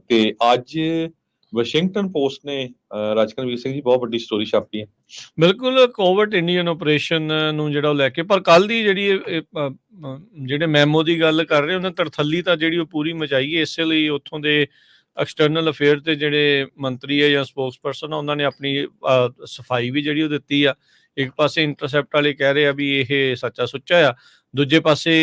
ਤੇ ਅੱਜ Washington post ਨੇ ਰਾਜਕਨਵੀਰ ਸਿੰਘ ਜੀ ਬਹੁਤ ਵੱਡੀ ਸਟੋਰੀ ਛਾਪੀ ਹੈ। ਬਿਲਕੁਲ ਕੋਵਿਡ ਇੰਡੀਅਨ ਆਪਰੇਸ਼ਨ ਨੂੰ ਜਿਹੜਾ ਉਹ ਲੈ ਕੇ, ਪਰ ਕੱਲ ਦੀ ਜਿਹੜੀ ਜਿਹੜੇ ਮੈਮੋ ਦੀ ਗੱਲ ਕਰ ਰਹੇ ਉਹਨੇ ਤਰਥੱਲੀ ਤਾਂ ਜਿਹੜੀ ਉਹ ਪੂਰੀ ਮਚਾਈ ਹੈ। ਇਸੇ ਲਈ ਉੱਥੋਂ ਦੇ ਐਕਸਟਰਨਲ ਅਫੇਅਰ ਦੇ ਜਿਹੜੇ ਮੰਤਰੀ ਹੈ ਜਾਂ ਸਪੋਕਸ ਪਰਸਨ ਆ, ਉਹਨਾਂ ਨੇ ਆਪਣੀ ਸਫਾਈ ਵੀ ਜਿਹੜੀ ਉਹ ਦਿੱਤੀ ਆ। ਇੱਕ ਪਾਸੇ ਇੰਟਰਸੈਪਟ ਵਾਲੇ ਕਹਿ ਰਹੇ ਆ ਵੀ ਇਹ ਸੱਚਾ ਸੁੱਚਾ ਆ, ਦੂਜੇ ਪਾਸੇ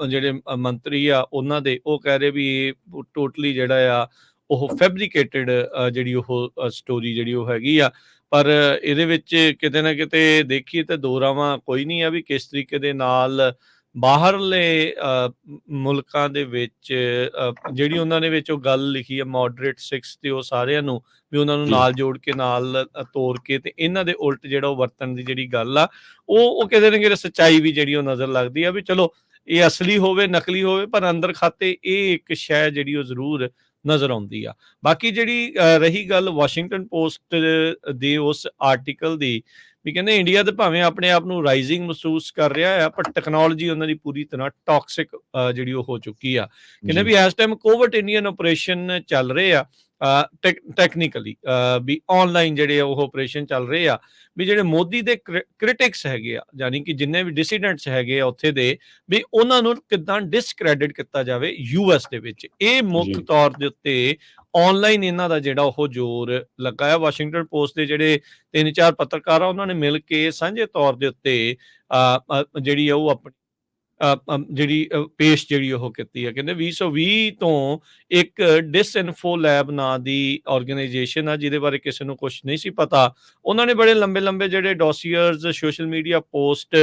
ਜਿਹੜੇ ਮੰਤਰੀ ਆ ਉਹਨਾਂ ਦੇ ਉਹ ਕਹਿ ਰਹੇ ਵੀ ਇਹ ਟੋਟਲੀ ਜਿਹੜਾ ਆ ਉਹ ਫੈਬਰੀਕੇਟਡ ਜਿਹੜੀ ਉਹ ਸਟੋਰੀ ਜਿਹੜੀ ਉਹ ਹੈਗੀ ਆ। ਪਰ ਇਹਦੇ ਵਿੱਚ ਕਿਤੇ ਨਾ ਕਿਤੇ ਦੇਖੀਏ ਤਾਂ ਦੋ ਰਾਵਾਂ ਕੋਈ ਨਹੀਂ ਆ ਵੀ ਕਿਸ ਤਰੀਕੇ ਦੇ ਨਾਲ ਬਾਹਰਲੇ ਮੁਲਕਾਂ ਦੇ ਵਿੱਚ ਜਿਹੜੀ ਉਹਨਾਂ ਨੇ ਵਿੱਚ ਉਹ ਗੱਲ ਲਿਖੀ ਹੈ ਮੋਡਰੇਟ ਸਿਕਸ, ਤੇ ਉਹ ਸਾਰਿਆਂ ਨੂੰ ਵੀ ਉਹਨਾਂ ਨੂੰ ਨਾਲ ਜੋੜ ਕੇ ਨਾਲ ਤੋੜ ਕੇ ਤੇ ਇਹਨਾਂ ਦੇ ਉਲਟ ਜਿਹੜਾ ਉਹ ਵਰਤਣ ਦੀ ਜਿਹੜੀ ਗੱਲ ਆ ਉਹ ਕਿਤੇ ਨਾ ਕਿਤੇ ਸੱਚਾਈ ਵੀ ਜਿਹੜੀ ਉਹ ਨਜ਼ਰ ਲੱਗਦੀ ਆ ਵੀ ਚਲੋ ਇਹ ਅਸਲੀ ਹੋਵੇ ਨਕਲੀ ਹੋਵੇ, ਪਰ ਅੰਦਰ ਖਾਤੇ ਇਹ ਇੱਕ ਸ਼ੈ ਜਿਹੜੀ ਉਹ ਜ਼ਰੂਰ ਨਜ਼ਰ ਆਉਂਦੀ ਆ। ਬਾਕੀ ਜਿਹੜੀ ਰਹੀ ਗੱਲ ਵਾਸ਼ਿੰਗਟਨ ਪੋਸਟ ਦੇ ਉਸ ਆਰਟੀਕਲ ਦੀ, ਵੀ ਕਹਿੰਦੇ ਇੰਡੀਆ ਤੇ ਭਾਵੇਂ ਆਪਣੇ ਆਪ ਨੂੰ ਰਾਈਜ਼ਿੰਗ ਮਹਿਸੂਸ ਕਰ ਰਿਹਾ ਆ, ਪਰ ਟੈਕਨੋਲੋਜੀ ਉਹਨਾਂ ਦੀ ਪੂਰੀ ਤਰ੍ਹਾਂ ਟੌਕਸਿਕ ਜਿਹੜੀ ਉਹ ਹੋ ਚੁੱਕੀ ਆ। ਕਹਿੰਦੇ ਵੀ ਇਸ ਟਾਈਮ ਕੋਵਿਡ ਇੰਡੀਅਨ ਆਪਰੇਸ਼ਨ ਚੱਲ ਰਹੇ ਆ ਟੈਕਨੀਕਲੀ, ਵੀ ਆਨਲਾਈਨ ਜਿਹੜੇ ਉਹ ਆਪਰੇਸ਼ਨ ਚੱਲ ਰਹੇ ਆ, ਵੀ ਜਿਹੜੇ ਮੋਦੀ ਦੇ ਕ੍ਰਿਟਿਕਸ ਹੈਗੇ ਆ, ਯਾਨੀ ਕਿ ਜਿੰਨੇ ਵੀ ਡਿਸੀਡੈਂਟਸ ਹੈਗੇ ਆ ਉੱਥੇ ਦੇ, ਵੀ ਉਹਨਾਂ ਨੂੰ ਕਿੱਦਾਂ ਡਿਸਕ੍ਰੈਡਿਟ ਕੀਤਾ ਜਾਵੇ ਯੂਐਸ ਦੇ ਵਿੱਚ। ਇਹ ਮੁੱਖ ਤੌਰ ਦੇ ਉੱਤੇ ਆਨਲਾਈਨ ਇਹਨਾਂ ਦਾ ਜਿਹੜਾ ਉਹ ਜ਼ੋਰ ਲੱਗਾ ਹੈ। ਵਾਸ਼ਿੰਗਟਨ ਪੋਸਟ ਦੇ ਜਿਹੜੇ 3-4 ਪੱਤਰਕਾਰ ਆ ਉਹਨਾਂ ਨੇ ਮਿਲ ਕੇ ਸਾਂਝੇ ਤੌਰ ਦੇ ਉੱਤੇ ਜਿਹੜੀ ਆ ਉਹ ਆਪਣੀ ਜਿਹੜੀ ਪੇਸ਼ ਜਿਹੜੀ ਉਹ ਕੀਤੀ ਹੈ। ਕਹਿੰਦੇ 2020 ਤੋਂ ਇੱਕ ਡਿਸਇਨਫੋ ਲੈਬ ਨਾਂ ਦੀ ਆਰਗੇਨਾਈਜੇਸ਼ਨ ਆ ਜਿਹਦੇ ਬਾਰੇ ਕਿਸੇ ਨੂੰ ਕੁਝ ਨਹੀਂ ਸੀ ਪਤਾ। ਉਹਨਾਂ ਨੇ ਬੜੇ ਲੰਬੇ ਜਿਹੜੇ ਡੋਸੀਅਰਸ ਸੋਸ਼ਲ ਮੀਡੀਆ ਪੋਸਟ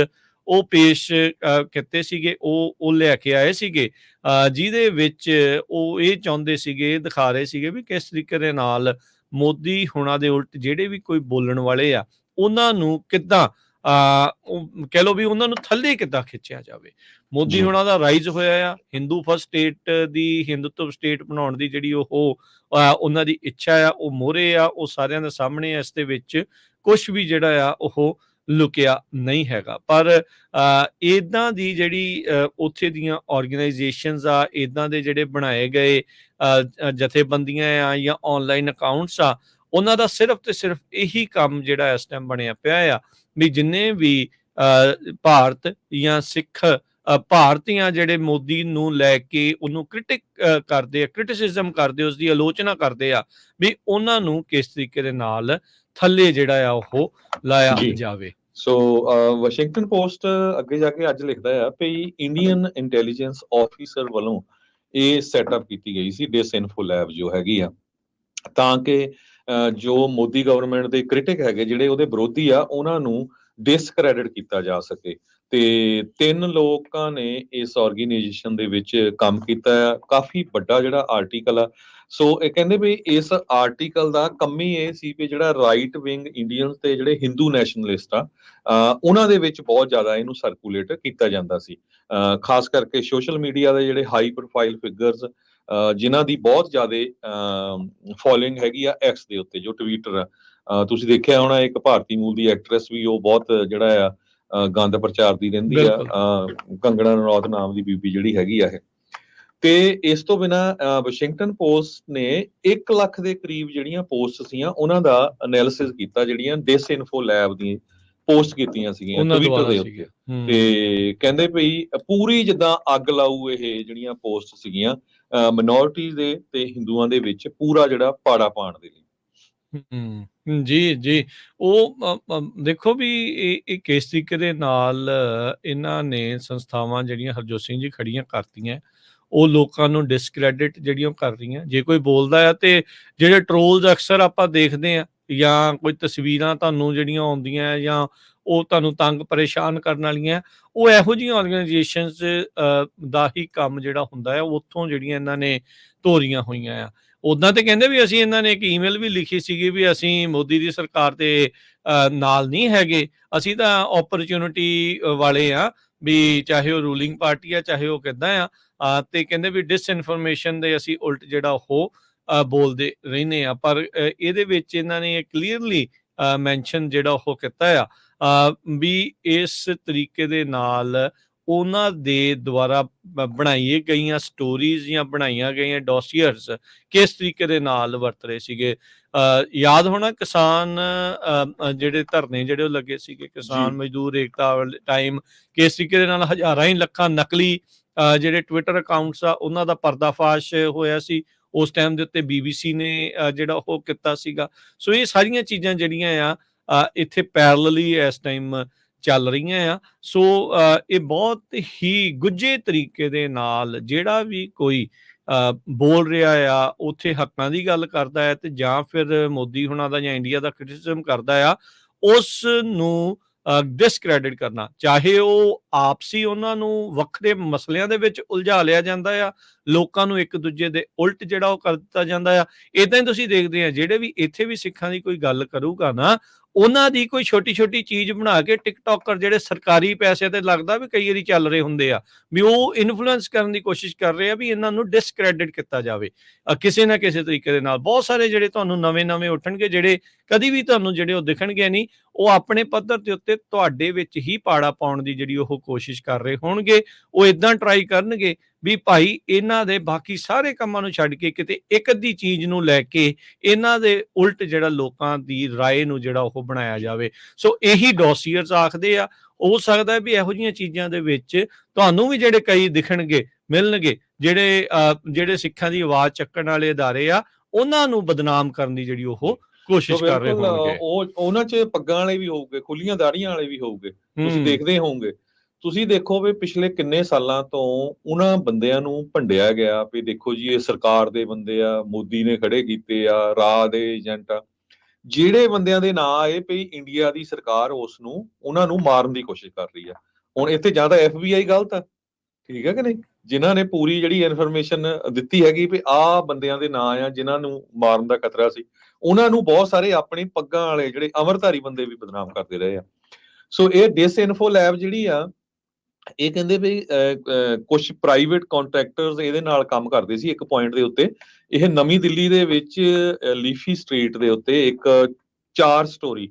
ਉਹ ਪੇਸ਼ ਕੀਤੇ ਸੀਗੇ, ਉਹ ਲੈ ਕੇ ਆਏ ਸੀਗੇ, ਜਿਹਦੇ ਵਿੱਚ ਉਹ ਇਹ ਚਾਹੁੰਦੇ ਸੀਗੇ, ਦਿਖਾ ਰਹੇ ਸੀਗੇ ਵੀ ਕਿਸ ਤਰੀਕੇ ਦੇ ਨਾਲ ਮੋਦੀ ਹੁਣਾਂ ਦੇ ਉਲਟ ਜਿਹੜੇ ਵੀ ਕੋਈ ਬੋਲਣ ਵਾਲੇ ਆ ਉਹਨਾਂ ਨੂੰ ਕਿੱਦਾਂ ਕਹਿ ਲਓ ਵੀ ਉਹਨਾਂ ਨੂੰ ਥੱਲੇ ਕਿੱਦਾਂ ਖਿੱਚਿਆ ਜਾਵੇ। ਮੋਦੀ ਹੁਣਾਂ ਦਾ ਰਾਈਜ਼ ਹੋਇਆ ਆ, ਹਿੰਦੂ ਫਸਟ ਸਟੇਟ ਦੀ, ਹਿੰਦੂਤਵ ਸਟੇਟ ਬਣਾਉਣ ਦੀ ਜਿਹੜੀ ਉਹ ਉਹਨਾਂ ਦੀ ਇੱਛਾ ਆ, ਉਹ ਮੋਹਰੇ ਆ, ਉਹ ਸਾਰਿਆਂ ਦੇ ਸਾਹਮਣੇ ਇਸ ਦੇ ਵਿੱਚ ਕੁਝ ਵੀ ਜਿਹੜਾ ਆ ਉਹ ਲੁਕਿਆ ਨਹੀਂ ਹੈਗਾ। ਪਰ ਇੱਦਾਂ ਦੀ ਜਿਹੜੀ ਉੱਥੇ ਦੀਆਂ ਆਰਗੇਨਾਈਜੇਸ਼ਨਸ ਆ, ਇੱਦਾਂ ਦੇ ਜਿਹੜੇ ਬਣਾਏ ਗਏ ਜਥੇਬੰਦੀਆਂ ਆ ਜਾਂ ਆਨਲਾਈਨ ਅਕਾਊਂਟਸ ਆ, ਉਹਨਾਂ ਦਾ ਸਿਰਫ ਤੇ ਸਿਰਫ ਇਹੀ ਕੰਮ ਜਿਹੜਾ ਇਸ ਟਾਈਮ ਬਣਿਆ ਪਿਆ ਆ ਵੀ ਜਿੰਨੇ ਵੀ ਭਾਰਤ ਜਾਂ ਸਿੱਖ ਭਾਰਤੀਆਂ ਜਿਹੜੇ ਮੋਦੀ ਨੂੰ ਲੈ ਕੇ ਉਹਨੂੰ ਕਰਦੇ ਆ, ਕ੍ਰਿਟਿਸਿਜ਼ਮ ਕਰਦੇ, ਉਸਦੀ ਆਲੋਚਨਾ ਕਰਦੇ ਆ, ਵੀ ਉਹਨਾਂ ਨੂੰ ਕਿਸ ਤਰੀਕੇ ਦੇ ਨਾਲ ਥੱਲੇ ਜਿਹੜਾ ਆ ਉਹ ਲਾਇਆ ਜਾਵੇ। ਸੋ ਵਾਸ਼ਿੰਗਟਨ ਪੋਸਟ ਅੱਗੇ ਜਾ ਕੇ ਅੱਜ ਲਿਖਦਾ ਆ ਵੀ ਇੰਡੀਅਨ ਇੰਟੈਲੀਜੈਂਸ ਆਫੀਸਰ ਵੱਲੋਂ ਇਹ ਸੈਟਅਪ ਕੀਤੀ ਗਈ ਸੀ ਡਿਸਇਨਫੋ ਲੈਬ ਜੋ ਹੈਗੀ ਆ, ਤਾਂ ਕਿ ਜੋ ਮੋਦੀ ਗਵਰਨਮੈਂਟ ਦੇ ਕ੍ਰਿਟਿਕ ਹੈਗੇ, ਜਿਹੜੇ ਉਹਦੇ ਵਿਰੋਧੀ ਆ, ਉਹਨਾਂ ਨੂੰ ਡਿਸਕ੍ਰੈਡਿਟ ਕੀਤਾ ਜਾ ਸਕੇ। ਤੇ 3 ਲੋਕਾਂ ਨੇ ਇਸ ਆਰਗੇਨਾਈਜੇਸ਼ਨ ਦੇ ਵਿੱਚ ਕੰਮ ਕੀਤਾ ਆ। ਕਾਫੀ ਵੱਡਾ ਜਿਹੜਾ ਆਰਟੀਕਲ ਆ। ਸੋ ਇਹ ਕਹਿੰਦੇ ਵੀ ਇਸ ਆਰਟੀਕਲ ਦਾ ਕੰਮੀ ਇਹ ਸੀ ਵੀ ਜਿਹੜਾ ਰਾਈਟ ਵਿੰਗ ਇੰਡੀਅਨਸ ਤੇ ਜਿਹੜੇ ਹਿੰਦੂ ਨੈਸ਼ਨਲਿਸਟ ਆ, ਉਹਨਾਂ ਦੇ ਵਿੱਚ ਬਹੁਤ ਜ਼ਿਆਦਾ ਇਹਨੂੰ ਸਰਕੂਲੇਟ ਕੀਤਾ ਜਾਂਦਾ ਸੀ। ਖਾਸ ਕਰਕੇ ਸੋਸ਼ਲ ਮੀਡੀਆ ਦੇ ਜਿਹੜੇ ਹਾਈ ਪ੍ਰੋਫਾਈਲ ਫਿਗਰਸ ਜਿਨ੍ਹਾਂ ਦੀ ਬਹੁਤ ਜ਼ਿਆਦਾ ਫੋਲੋਇੰਗ ਹੈਗੀ ਆ ਐਕਸ ਦੇ ਉੱਤੇ, ਜੋ ਟਵਿੱਟਰ ਆ, ਤੁਸੀਂ ਦੇਖਿਆ ਹੋਣਾ ਇੱਕ ਭਾਰਤੀ ਮੂਲ ਦੀ ਐਕਟਰੈਸ ਵੀ ਉਹ ਬਹੁਤ ਜਿਹੜਾ ਆ ਗੰਦ ਪ੍ਰਚਾਰਦੀ ਰਹਿੰਦੀ ਆ, ਕੰਗਣਾ ਰਣੌਤ ਨਾਮ ਦੀ ਬੀਬੀ ਜਿਹੜੀ ਹੈਗੀ ਆ ਇਹ। ਤੇ ਇਸ ਤੋਂ ਬਿਨਾਂ ਵਾਸ਼ਿੰਗਟਨ ਪੋਸਟ ਨੇ 1 ਲੱਖ ਦੇ ਕਰੀਬ ਜਿਹੜੀਆਂ ਪੋਸਟ ਸੀਗੀਆਂ ਉਹਨਾਂ ਦਾ ਐਨਾਲਿਸਿਸ ਕੀਤਾ, ਜਿਹੜੀਆਂ ਡਿਸਇਨਫੋ ਲੈਬ ਦੀਆਂ ਪੋਸਟ ਕੀਤੀਆਂ ਸੀਗੀਆਂ ਟਵਿੱਟਰ ਦੇ ਉੱਤੇ। ਤੇ ਕਹਿੰਦੇ ਵੀ ਪੂਰੀ ਜਿੱਦਾਂ ਅੱਗ ਲਾਊ ਇਹ ਜਿਹੜੀਆਂ ਪੋਸਟ ਸੀਗੀਆਂ ਮਿਨੋਰਿਟੀਜ਼ ਦੇ ਤੇ ਹਿੰਦੂਆਂ ਦੇ ਵਿੱਚ ਪੂਰਾ ਜਿਹੜਾ ਪਾੜਾ ਪਾਉਣ ਦੇ ਲਈ। ਜੀ ਉਹ ਦੇਖੋ ਵੀ ਇਹ ਕਿਸ ਤਰੀਕੇ ਦੇ ਨਾਲ ਇਹਨਾਂ ਨੇ ਸੰਸਥਾਵਾਂ ਜਿਹੜੀਆਂ ਹਰਜੋਤ ਸਿੰਘ ਜੀ ਖੜੀਆਂ ਕਰਤੀਆਂ, ਉਹ ਲੋਕਾਂ ਨੂੰ ਡਿਸਕ੍ਰੈਡਿਟ ਜਿਹੜੀਆਂ ਕਰ ਰਹੀਆਂ। ਜੇ ਕੋਈ ਬੋਲਦਾ ਆ ਤੇ ਜਿਹੜੇ ਟਰੋਲਸ ਅਕਸਰ ਆਪਾਂ ਦੇਖਦੇ ਆ ਜਾਂ ਕੋਈ ਤਸਵੀਰਾਂ ਤੁਹਾਨੂੰ ਜਿਹੜੀਆਂ ਆਉਂਦੀਆਂ ਜਾਂ ਉਹ ਤੁਹਾਨੂੰ ਤੰਗ ਪਰੇਸ਼ਾਨ ਕਰਨ ਵਾਲੀਆਂ, ਉਹ ਇਹੋ ਜਿਹੀਆਂ ਆਰਗੇਨਾਈਜੇਸ਼ਨਸ ਦਾ ਹੀ ਕੰਮ ਜਿਹੜਾ ਹੁੰਦਾ ਹੈ, ਉੱਥੋਂ ਜਿਹੜੀਆਂ ਇਹਨਾਂ ਨੇ ਧੋਰੀਆਂ ਹੋਈਆਂ ਆ। ਉੱਦਾਂ ਤੇ ਕਹਿੰਦੇ ਵੀ ਅਸੀਂ ਇਹਨਾਂ ਨੇ ਇੱਕ ਈਮੇਲ ਵੀ ਲਿਖੀ ਸੀਗੀ ਵੀ ਅਸੀਂ ਮੋਦੀ ਦੀ ਸਰਕਾਰ ਦੇ ਨਾਲ ਨਹੀਂ ਹੈਗੇ, ਅਸੀਂ ਤਾਂ ਓਪਰਚੁਨਿਟੀ ਵਾਲੇ ਆ, ਵੀ ਚਾਹੇ ਉਹ ਰੂਲਿੰਗ ਪਾਰਟੀ ਆ ਚਾਹੇ ਉਹ ਕਿੱਦਾਂ ਆ। ਤੇ ਕਹਿੰਦੇ ਵੀ ਡਿਸਇਨਫੋਰਮੇਸ਼ਨ ਦੇ ਅਸੀਂ ਉਲਟ ਜਿਹੜਾ ਉਹ ਬੋਲਦੇ ਰਹਿੰਦੇ ਆ। ਪਰ ਇਹਦੇ ਵਿੱਚ ਇਹਨਾਂ ਨੇ ਕਲੀਅਰਲੀ ਮੈਂਸ਼ਨ ਜਿਹੜਾ ਉਹ ਕੀਤਾ ਆ ਵੀ ਇਸ ਤਰੀਕੇ ਦੇ ਨਾਲ ਉਹਨਾਂ ਦੇ ਦੁਆਰਾ ਬਣਾਈਆਂ ਗਈਆਂ ਸਟੋਰੀਜ਼ ਜਾਂ ਬਣਾਈਆਂ ਗਈਆਂ ਡੋਸੀਅਰਸ ਕਿਸ ਤਰੀਕੇ ਦੇ ਨਾਲ ਵਰਤ ਰਹੇ ਸੀਗੇ। ਯਾਦ ਹੋਣਾ ਕਿਸਾਨ ਜਿਹੜੇ ਧਰਨੇ ਜਿਹੜੇ ਉਹ ਲੱਗੇ ਸੀਗੇ, ਕਿਸਾਨ ਮਜ਼ਦੂਰ ਏਕਤਾ ਵਾਲੇ ਟਾਈਮ ਕਿਸ ਤਰੀਕੇ ਦੇ ਨਾਲ ਹਜ਼ਾਰਾਂ ਹੀ ਲੱਖਾਂ ਨਕਲੀ ਜਿਹੜੇ ਟਵਿੱਟਰ ਅਕਾਊਂਟਸ ਆ ਉਹਨਾਂ ਦਾ ਪਰਦਾਫਾਸ਼ ਹੋਇਆ ਸੀ। ਉਸ ਟਾਈਮ ਦੇ ਉੱਤੇ BBC ਨੇ ਜਿਹੜਾ ਉਹ ਕੀਤਾ ਸੀਗਾ। ਸੋ ਇਹ ਸਾਰੀਆਂ ਚੀਜ਼ਾਂ ਜਿਹੜੀਆਂ ਆ ਇੱਥੇ ਪੈਰਲਲੀ ਇਸ ਟਾਈਮ ਚੱਲ ਰਹੀਆਂ ਆ। ਸੋ ਇਹ ਬਹੁਤ ਹੀ ਗੁੱਝੇ ਤਰੀਕੇ ਦੇ ਨਾਲ ਜਿਹੜਾ ਵੀ ਕੋਈ ਬੋਲ ਰਿਹਾ ਆ ਉੱਥੇ ਹੱਕਾਂ ਦੀ ਗੱਲ ਕਰਦਾ ਹੈ, ਤੇ ਜਾਂ ਫਿਰ ਮੋਦੀ ਹੁਣਾਂ ਦਾ ਜਾਂ ਇੰਡੀਆ ਦਾ ਕ੍ਰਿਟਿਸਿਜ਼ਮ ਕਰਦਾ ਆ, ਉਸ ਨੂੰ ਡਿਸਕ੍ਰੈਡਿਟ ਕਰਨਾ, ਚਾਹੇ ਉਹ ਆਪਸੀ ਉਹਨਾਂ ਨੂੰ ਵੱਖਰੇ ਮਸਲਿਆਂ ਦੇ ਵਿੱਚ ਉਲਝਾ ਲਿਆ ਜਾਂਦਾ ਆ, ਲੋਕਾਂ ਨੂੰ ਇੱਕ ਦੂਜੇ ਦੇ ਉਲਟ ਜਿਹੜਾ ਉਹ ਕਰ ਦਿੱਤਾ ਜਾਂਦਾ ਆ। ਏਦਾਂ ਹੀ ਤੁਸੀਂ ਦੇਖਦੇ ਆ ਜਿਹੜੇ ਵੀ ਇੱਥੇ ਵੀ ਸਿੱਖਾਂ ਦੀ ਕੋਈ ਗੱਲ ਕਰੂਗਾ ਨਾ, ਉਹਨਾਂ ਦੀ ਕੋਈ ਛੋਟੀ-ਛੋਟੀ ਚੀਜ਼ ਬਣਾ ਕੇ ਟਿਕਟੋਕਰ ਜਿਹੜੇ ਸਰਕਾਰੀ ਪੈਸੇ ਤੇ ਲੱਗਦਾ ਵੀ ਕਈ ਵਾਰੀ ਚੱਲ ਰਹੇ ਹੁੰਦੇ ਆ, ਵੀ ਉਹ ਇਨਫਲੂਐਂਸ ਕਰਨ ਦੀ ਕੋਸ਼ਿਸ਼ ਕਰ ਰਹੇ ਆ ਵੀ ਇਹਨਾਂ ਨੂੰ ਡਿਸਕ੍ਰੈਡਿਟ ਕੀਤਾ ਜਾਵੇ ਕਿਸੇ ਨਾ ਕਿਸੇ ਤਰੀਕੇ ਦੇ ਨਾਲ। ਬਹੁਤ ਸਾਰੇ ਜਿਹੜੇ ਤੁਹਾਨੂੰ ਨਵੇਂ-ਨਵੇਂ ਉੱਠਣਗੇ, ਜਿਹੜੇ ਕਦੀ ਵੀ ਤੁਹਾਨੂੰ ਜਿਹੜੇ ਉਹ ਦਿਖਣਗੇ ਨਹੀਂ, ਉਹ ਆਪਣੇ ਪੱਧਰ ਦੇ ਉੱਤੇ ਤੁਹਾਡੇ ਵਿੱਚ ਹੀ ਪਾੜਾ ਪਾਉਣ ਦੀ ਜਿਹੜੀ ਉਹ ਕੋਸ਼ਿਸ਼ ਕਰ ਰਹੇ ਹੋਣਗੇ। ਉਹ ਇਦਾਂ ਟਰਾਈ ਕਰਨਗੇ ਵੀ ਭਾਈ ਇਹਨਾਂ ਦੇ ਬਾਕੀ ਸਾਰੇ ਕੰਮਾਂ ਨੂੰ ਛੱਡ ਕੇ ਕਿਤੇ ਇੱਕ ਅੱਧੀ ਚੀਜ਼ ਨੂੰ ਲੈ ਕੇ ਇਹਨਾਂ ਦੇ ਉਲਟ ਜਿਹੜਾ ਲੋਕਾਂ ਦੀ ਰਾਏ ਨੂੰ ਜਿਹੜਾ ਉਹ ਬਣਾਇਆ ਜਾਵੇ। ਸੋ ਇਹੀ ਡੋਸੀਅਰਸ ਆਖਦੇ ਆ। ਹੋ ਸਕਦਾ ਵੀ ਇਹੋ ਜਿਹੀਆਂ ਚੀਜ਼ਾਂ ਦੇ ਵਿੱਚ ਤੁਹਾਨੂੰ ਵੀ ਜਿਹੜੇ ਕਈ ਦਿਖਣਗੇ ਮਿਲਣਗੇ, ਜਿਹੜੇ ਸਿੱਖਾਂ ਦੀ ਆਵਾਜ਼ ਚੱਕਣ ਵਾਲੇ ਅਦਾਰੇ ਆ, ਉਹਨਾਂ ਨੂੰ ਬਦਨਾਮ ਕਰਨ ਦੀ ਜਿਹੜੀ ਉਹ ਕੋਸ਼ਿਸ਼ ਕਰ ਰਹੇ ਹੋਣਗੇ। ਉਹਨਾਂ 'ਚ ਪੱਗਾਂ ਵਾਲੇ ਵੀ ਹੋਊਗੇ, ਖੁੱਲੀਆਂ ਦਾੜੀਆਂ ਵਾਲੇ ਵੀ ਹੋਊਗੇ, ਤੁਸੀਂ ਦੇਖਦੇ ਹੋਵੋਗੇ। ਤੁਸੀਂ ਦੇਖੋ ਵੀ ਪਿਛਲੇ ਕਿੰਨੇ ਸਾਲਾਂ ਤੋਂ ਉਹਨਾਂ ਬੰਦਿਆਂ ਨੂੰ ਭੰਡਿਆ ਗਿਆ ਵੀ ਦੇਖੋ ਜੀ ਇਹ ਸਰਕਾਰ ਦੇ ਬੰਦੇ ਆ, ਮੋਦੀ ਨੇ ਖੜੇ ਕੀਤੇ ਆ, ਰਾਹ ਦੇ ਏਜੰਟ ਆ। ਜਿਹੜੇ ਬੰਦਿਆਂ ਦੇ ਨਾਂ ਆਏ ਵੀ ਇੰਡੀਆ ਦੀ ਸਰਕਾਰ ਉਹਨਾਂ ਨੂੰ ਮਾਰਨ ਦੀ ਕੋਸ਼ਿਸ਼ ਕਰ ਰਹੀ ਆ। ਹੁਣ ਇੱਥੇ ਜਾਂ ਤਾਂ FBI ਗਲਤ ਆ, ਠੀਕ ਹੈ ਕਿ ਨਹੀਂ, ਜਿਨ੍ਹਾਂ ਨੇ ਪੂਰੀ ਜਿਹੜੀ ਇਨਫੋਰਮੇਸ਼ਨ ਦਿੱਤੀ ਹੈਗੀ ਵੀ ਆਹ ਬੰਦਿਆਂ ਦੇ ਨਾਂ ਆ ਜਿਨ੍ਹਾਂ ਨੂੰ ਮਾਰਨ ਦਾ ਖਤਰਾ ਸੀ, ਉਹਨਾਂ ਨੂੰ ਬਹੁਤ ਸਾਰੇ ਆਪਣੀ ਪੱਗਾਂ ਵਾਲੇ ਜਿਹੜੇ ਅਮਰਧਾਰੀ ਬੰਦੇ ਵੀ ਬਦਨਾਮ ਕਰਦੇ ਰਹੇ ਆ। ਸੋ ਇਹ ਡਿਸਇਨਫੋ ਲੈਬ ਜਿਹੜੀ ਆ, ਇਹ ਕਹਿੰਦੇ ਵੀ ਕੁਝ ਪ੍ਰਾਈਵੇਟ ਕੰਟਰੈਕਟਰਸ ਇਹਦੇ ਨਾਲ ਕੰਮ ਕਰਦੇ ਸੀ ਇੱਕ ਪੁਆਇੰਟ ਦੇ ਉੱਤੇ। ਇਹ ਨਵੀਂ ਦਿੱਲੀ ਦੇ ਵਿੱਚ ਲੀਫੀ ਸਟਰੀਟ ਦੇ ਉੱਤੇ ਇੱਕ 4 ਸਟੋਰੀ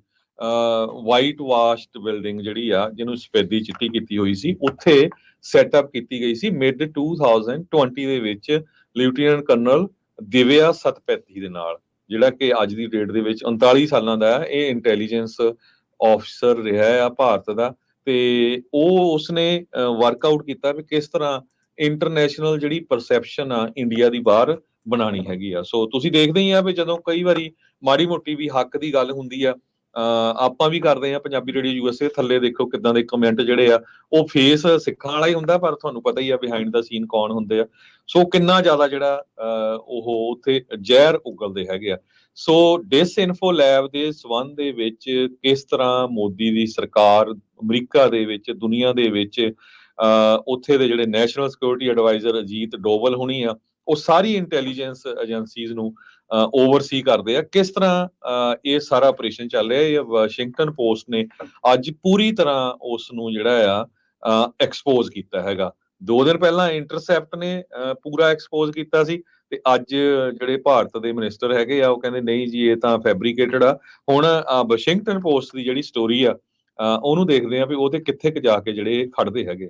ਵਾਈਟ ਵਾਸ਼ਡ ਬਿਲਡਿੰਗ ਜਿਹੜੀ ਆ, ਜਿਹਨੂੰ ਸਫੈਦੀ ਚਿੱਟੀ ਕੀਤੀ ਹੋਈ ਸੀ, ਉੱਥੇ ਸੈਟਅਪ ਕੀਤੀ ਗਈ ਸੀ ਮਿਡ 2020 ਦੇ ਵਿੱਚ ਲੈਫਟੀਨੈਂਟ ਕਰਨਲ ਦਿਵਿਆ ਸਤਪੈਥੀ ਦੇ ਨਾਲ, ਜਿਹੜਾ ਕਿ ਅੱਜ ਦੀ ਡੇਟ ਦੇ ਵਿੱਚ 39 ਸਾਲਾਂ ਦਾ ਹੈ। ਇਹ ਇੰਟੈਲੀਜੈਂਸ ਆਫਿਸਰ ਰਿਹਾ ਆ ਭਾਰਤ ਦਾ, ਤੇ ਉਸਨੇ ਵਰਕਆਊਟ ਕੀਤਾ ਵੀ ਕਿਸ ਤਰ੍ਹਾਂ ਇੰਟਰਨੈਸ਼ਨਲ ਜਿਹੜੀ ਪਰਸੈਪਸ਼ਨ ਆ ਇੰਡੀਆ ਦੀ ਬਾਹਰ ਬਣਾਣੀ ਹੈਗੀ ਆ। ਸੋ ਤੁਸੀਂ ਦੇਖਦੇ ਹੀ ਆ ਵੀ ਜਦੋਂ ਕਈ ਵਾਰੀ ਮਾੜੀ ਮੋਟੀ ਵੀ ਹੱਕ ਦੀ ਗੱਲ ਹੁੰਦੀ ਆ, ਆਪਾਂ ਵੀ ਕਰਦੇ ਆ ਪੰਜਾਬੀ ਰੇਡੀਓ USA, ਥੱਲੇ ਦੇਖੋ ਕਿੱਦਾਂ ਦੇ ਕਮੈਂਟ ਜਿਹੜੇ ਆ, ਉਹ ਫੇਸ ਸਿੱਖਾਂ ਵਾਲਾ ਹੀ ਹੁੰਦਾ, ਪਰ ਤੁਹਾਨੂੰ ਪਤਾ ਹੀ ਆ ਬਿਹਾਈਂਡ ਦਾ ਸੀਨ ਕੌਣ ਹੁੰਦੇ ਆ। ਸੋ ਕਿੰਨਾ ਜ਼ਿਆਦਾ ਜਿਹੜਾ ਉਹ ਉੱਥੇ ਜ਼ਹਿਰ ਉਗਲਦੇ ਹੈਗੇ ਆ। ਸੋ ਡਿਸਇਨਫੋ ਲੈਬ ਦੇ ਸਬੰਧ ਦੇ ਵਿੱਚ ਕਿਸ ਤਰ੍ਹਾਂ ਮੋਦੀ ਦੀ ਸਰਕਾਰ ਅਮਰੀਕਾ ਦੇ ਵਿੱਚ, ਦੁਨੀਆ ਦੇ ਵਿੱਚ, ਉੱਥੇ ਦੇ ਜਿਹੜੇ national security advisor Ajit Doval ਹੋਣੀ ਆ, ਉਹ ਸਾਰੀ ਇੰਟੈਲੀਜੈਂਸ ਏਜੰਸੀਜ਼ ਨੂੰ ਓਵਰਸੀ ਕਰਦੇ ਆ। ਕਿਸ ਤਰ੍ਹਾਂ ਇਹ ਸਾਰਾ ਆਪਰੇਸ਼ਨ ਚੱਲ ਰਿਹਾ, ਇਹ ਵਾਸ਼ਿੰਗਟਨ ਪੋਸਟ ਨੇ ਅੱਜ ਪੂਰੀ ਤਰ੍ਹਾਂ ਉਸ ਨੂੰ ਜਿਹੜਾ ਆ ਐਕਸਪੋਜ਼ ਕੀਤਾ ਹੈਗਾ। 2 ਦਿਨ ਪਹਿਲਾਂ ਇੰਟਰਸੈਪਟ ਨੇ ਪੂਰਾ ਐਕਸਪੋਜ਼ ਕੀਤਾ ਸੀ, ਤੇ ਅੱਜ ਜਿਹੜੇ ਭਾਰਤ ਦੇ ਮਿਨਿਸਟਰ ਹੈਗੇ ਆ ਉਹ ਕਹਿੰਦੇ ਨਹੀਂ ਜੀ ਇਹ ਤਾਂ ਫੈਬਰੀਕੇਟਡ ਆ। ਹੁਣ ਵਾਸ਼ਿੰਗਟਨ ਪੋਸਟ ਦੀ ਜਿਹੜੀ ਸਟੋਰੀ ਆ, ਉਹਨੂੰ ਦੇਖਦੇ ਆ ਵੀ ਉਹਦੇ ਕਿੱਥੇ ਕੁ ਜਾ ਕੇ ਜਿਹੜੇ ਖੜਦੇ ਹੈਗੇ।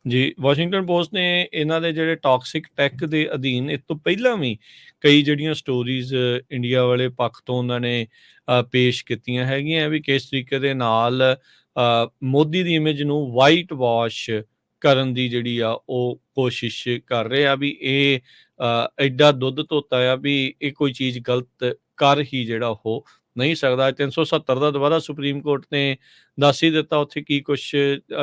ਜੀ, ਵਾਸ਼ਿੰਗਟਨ ਪੋਸਟ ਨੇ ਇਹਨਾਂ ਦੇ ਜਿਹੜੇ ਟੌਕਸਿਕ ਟੈਕ ਦੇ ਅਧੀਨ ਇਸ ਤੋਂ ਪਹਿਲਾਂ ਵੀ ਕਈ ਜਿਹੜੀਆਂ ਸਟੋਰੀਜ਼ ਇੰਡੀਆ ਵਾਲੇ ਪੱਖ ਤੋਂ ਉਹਨਾਂ ਨੇ ਪੇਸ਼ ਕੀਤੀਆਂ ਹੈਗੀਆਂ ਵੀ ਕਿਸ ਤਰੀਕੇ ਦੇ ਨਾਲ ਮੋਦੀ ਦੀ ਇਮੇਜ ਨੂੰ ਵਾਈਟ ਵਾਸ਼ ਕਰਨ ਦੀ ਜਿਹੜੀ ਆ ਉਹ ਕੋਸ਼ਿਸ਼ ਕਰ ਰਹੇ ਆ ਵੀ ਇਹ ਐਡਾ ਦੁੱਧ ਧੋਤਾ ਆ ਵੀ ਇਹ ਕੋਈ ਚੀਜ਼ ਗਲਤ ਕਰ ਹੀ ਜਿਹੜਾ ਉਹ ਨਹੀਂ ਸਕਦਾ। 370 ਦਾ ਦੁਬਾਰਾ ਸੁਪਰੀਮ ਕੋਰਟ ਨੇ ਦੱਸ ਹੀ ਦਿੱਤਾ ਉੱਥੇ ਕੀ ਕੁਛ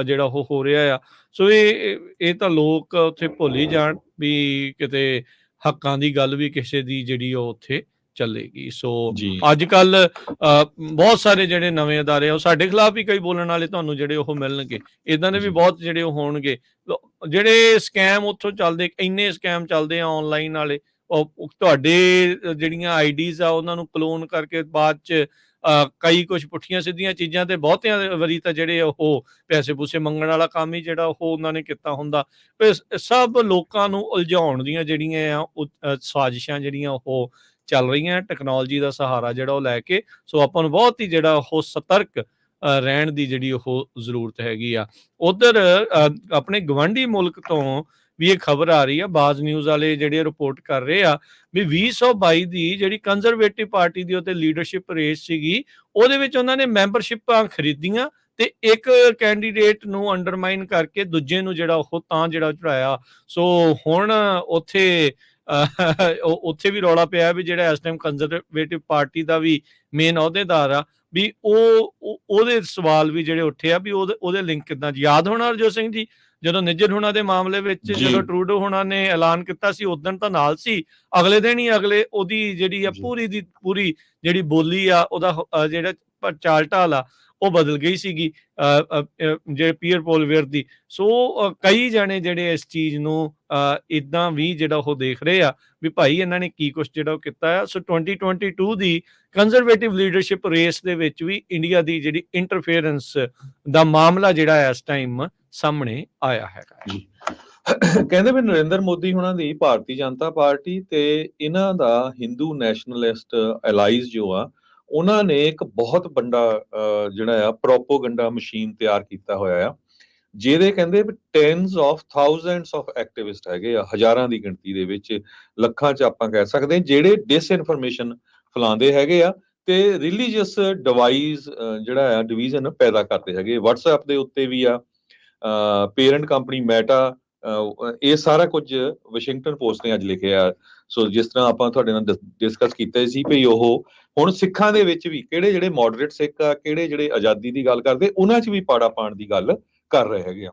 ਜਿਹੜਾ ਉਹ ਹੋ ਰਿਹਾ ਆ। ਸੋ ਇਹ ਤਾਂ ਲੋਕ ਉੱਥੇ ਭੁੱਲ ਹੀ ਜਾਣ ਵੀ ਕਿਤੇ ਹੱਕਾਂ ਦੀ ਗੱਲ ਵੀ ਕਿਸੇ ਦੀ ਜਿਹੜੀ ਉਹ ਉੱਥੇ ਚੱਲੇਗੀ। ਸੋ ਅੱਜ ਕੱਲ ਬਹੁਤ ਸਾਰੇ ਜਿਹੜੇ ਨਵੇਂ ਅਦਾਰੇ ਆ ਉਹ ਸਾਡੇ ਖਿਲਾਫ ਵੀ ਕਈ ਬੋਲਣ ਵਾਲੇ ਤੁਹਾਨੂੰ ਜਿਹੜੇ ਉਹ ਮਿਲਣਗੇ, ਇਦਾਂ ਦੇ ਵੀ ਬਹੁਤ ਜਿਹੜੇ ਉਹ ਹੋਣਗੇ। ਜਿਹੜੇ ਸਕੈਮ ਉੱਥੋਂ ਚੱਲਦੇ, ਇੰਨੇ ਸਕੈਮ ਚੱਲਦੇ ਆ ਆਨਲਾਈਨ ਵਾਲੇ, ਉਹ ਤੁਹਾਡੇ ਜਿਹੜੀਆਂ ਆਈਡੀਜ਼ ਆ ਉਹਨਾਂ ਨੂੰ ਕਲੋਨ ਕਰਕੇ ਬਾਅਦ ਚ ਕਈ ਕੁਛ ਪੁੱਠੀਆਂ ਸਿੱਧੀਆਂ ਚੀਜ਼ਾਂ ਤੇ ਬਹੁਤਿਆਂ ਵਾਰੀ ਤਾਂ ਜਿਹੜੇ ਉਹ ਪੈਸੇ ਪੂਸੇ ਮੰਗਣ ਵਾਲਾ ਕੰਮ ਹੀ ਜਿਹੜਾ ਉਹ ਉਹਨਾਂ ਨੇ ਕੀਤਾ ਹੁੰਦਾ। ਸਭ ਲੋਕਾਂ ਨੂੰ ਉਲਝਾਉਣ ਦੀਆਂ ਜਿਹੜੀਆਂ ਆ ਸਾਜ਼ਿਸ਼ਾਂ ਜਿਹੜੀਆਂ ਉਹ ਚੱਲ ਰਹੀਆਂ ਟੈਕਨੋਲੋਜੀ ਦਾ ਸਹਾਰਾ ਜਿਹੜਾ ਉਹ ਲੈ ਕੇ। ਸੋ ਆਪਾਂ ਨੂੰ ਬਹੁਤ ਹੀ ਜਿਹੜਾ ਉਹ ਸਤਰਕ ਰਹਿਣ ਦੀ ਜਿਹੜੀ ਉਹ ਜ਼ਰੂਰਤ ਹੈਗੀ ਆ। ਉਧਰ ਆਪਣੇ ਗਵਾਂਢੀ ਮੁਲਕ ਤੋਂ ਵੀ ਇਹ ਖਬਰ ਆ ਰਹੀ ਆ, ਬਾਜ਼ ਨਿਊਜ਼ ਵਾਲੇ ਜਿਹੜੇ ਰਿਪੋਰਟ ਕਰ ਰਹੇ ਆ ਵੀ 2022 ਦੀ ਜਿਹੜੀ ਕੰਜ਼ਰਵੇਟਿਵ ਪਾਰਟੀ ਦੀ ਉੱਤੇ ਲੀਡਰਸ਼ਿਪ ਰੇਸ ਸੀਗੀ, ਉਹਦੇ ਵਿੱਚ ਉਹਨਾਂ ਨੇ ਮੈਂਬਰਸ਼ਿਪਾਂ ਖਰੀਦੀਆਂ ਤੇ ਇੱਕ ਕੈਂਡੀਡੇਟ ਨੂੰ ਅੰਡਰਮਾਈਨ ਕਰਕੇ ਦੂਜੇ ਨੂੰ ਜਿਹੜਾ ਉਹ ਤਾਂ ਜਿਹੜਾ ਚੜਾਇਆ। ਸੋ ਹੁਣ ਉੱਥੇ ਉੱਥੇ ਵੀ ਰੌਲਾ ਪਿਆ ਵੀ ਜਿਹੜਾ ਇਸ ਟਾਈਮ ਕੰਜ਼ਰਵੇਟਿਵ ਪਾਰਟੀ ਦਾ ਵੀ ਮੇਨ ਅਹੁਦੇਦਾਰ ਆ, ਵੀ ਉਹਦੇ ਸਵਾਲ ਵੀ ਜਿਹੜੇ ਉੱਠੇ ਆ ਵੀ ਉਹਦੇ ਲਿੰਕ ਕਿੱਦਾਂ। ਯਾਦ ਹੋਣਾ ਹਰਜੋਤ ਸਿੰਘ ਜੀ, ਜਦੋਂ ਨਿੱਜਰ ਹੋਣਾ ਦੇ ਮਾਮਲੇ ਵਿੱਚ ਜਦੋਂ ਟਰੂਡੋ ਹੋਣਾ ਨੇ ਐਲਾਨ ਕੀਤਾ ਸੀ, ਉਦੋਂ ਤਾਂ ਨਾਲ ਸੀ, ਅਗਲੇ ਦਿਨ ਹੀ ਉਹਦੀ ਜਿਹੜੀ ਆ ਪੂਰੀ ਦੀ ਪੂਰੀ ਜਿਹੜੀ ਬੋਲੀ ਆ, ਉਹਦਾ ਜਿਹੜਾ ਚਾਲ ਢਾਲ ਆ ਉਹ ਬਦਲ ਗਈ ਸੀਗੀ ਜਿਹੜੇ ਪੀਅਰ ਪੋਲਵੇਅਰ ਦੀ। ਸੋ ਕਈ ਜਾਣੇ ਜਿਹੜੇ ਇਸ ਚੀਜ਼ ਨੂੰ ਇਦਾਂ ਵੀ ਜਿਹੜਾ ਉਹ ਦੇਖ ਰਹੇ ਆ ਵੀ ਭਾਈ ਇਹਨਾਂ ਨੇ ਕੀ ਕੁਛ ਜਿਹੜਾ ਉਹ ਕੀਤਾ ਆ। ਸੋ 2022 ਦੀ ਕੰਜ਼ਰਵੇਟਿਵ ਲੀਡਰਸ਼ਿਪ ਰੇਸ ਦੇ ਵਿੱਚ ਵੀ ਇੰਡੀਆ ਦੀ ਜਿਹੜੀ ਇੰਟਰਫੇਰੈਂਸ ਦਾ ਮਾਮਲਾ ਜਿਹੜਾ ਇਸ ਟਾਈਮ ਸਾਹਮਣੇ ਆਇਆ ਹੈਗਾ। ਕਹਿੰਦੇ ਵੀ ਨਰਿੰਦਰ ਮੋਦੀ ਹੁਣਾਂ ਦੀ ਭਾਰਤੀ ਜਨਤਾ ਪਾਰਟੀ ਤੇ ਇਹਨਾਂ ਦਾ ਹਿੰਦੂ ਨੈਸ਼ਨਲਿਸਟ ਅਲਾਈਜ਼ ਜੋ ਆ, ਉਹਨਾਂ ਨੇ ਇੱਕ ਬਹੁਤ ਵੱਡਾ ਜਿਹੜਾ ਆ ਪ੍ਰੋਪੋਗੰਡਾ ਮਸ਼ੀਨ ਤਿਆਰ ਕੀਤਾ ਹੋਇਆ ਆ, ਜਿਹਦੇ ਕਹਿੰਦੇ ਵੀ tens of thousands of activists ਹੈਗੇ ਆ, ਹਜ਼ਾਰਾਂ ਦੀ ਗਿਣਤੀ ਦੇ ਵਿੱਚ, ਲੱਖਾਂ 'ਚ ਆਪਾਂ ਕਹਿ ਸਕਦੇ, ਜਿਹੜੇ ਡਿਸਇਨਫੋਰਮੇਸ਼ਨ ਫੈਲਾਉਂਦੇ ਹੈਗੇ ਆ ਤੇ ਰਿਲੀਜੀਅਸ ਜਿਹੜਾ ਆ ਡਿਵੀਜ਼ਨ ਪੈਦਾ ਕਰਦੇ ਹੈਗੇ। WhatsApp ਦੇ ਉੱਤੇ ਵੀ ਆ, ਪੇਰੈਂਟ ਕੰਪਨੀ ਮੈਟਾ, ਇਹ ਸਾਰਾ ਕੁਝ ਵਾਸ਼ਿੰਗਟਨ ਪੋਸਟ ਨੇ ਅੱਜ ਲਿਖਿਆ। ਸੋ ਜਿਸ ਤਰ੍ਹਾਂ ਆਪਾਂ ਤੁਹਾਡੇ ਨਾਲ ਡਿਸਕਸ ਕੀਤਾ ਸੀ ਵੀ ਉਹ ਹੁਣ ਸਿੱਖਾਂ ਦੇ ਵਿੱਚ ਵੀ ਕਿਹੜੇ ਜਿਹੜੇ ਮੋਡਰੇਟ ਸਿੱਖ ਆ, ਕਿਹੜੇ ਜਿਹੜੇ ਆਜ਼ਾਦੀ ਦੀ ਗੱਲ ਕਰਦੇ, ਉਹਨਾਂ 'ਚ ਵੀ ਪਾੜਾ ਪਾਉਣ ਦੀ ਗੱਲ ਕਰ ਰਹੇ ਹੈਗੇ ਆ।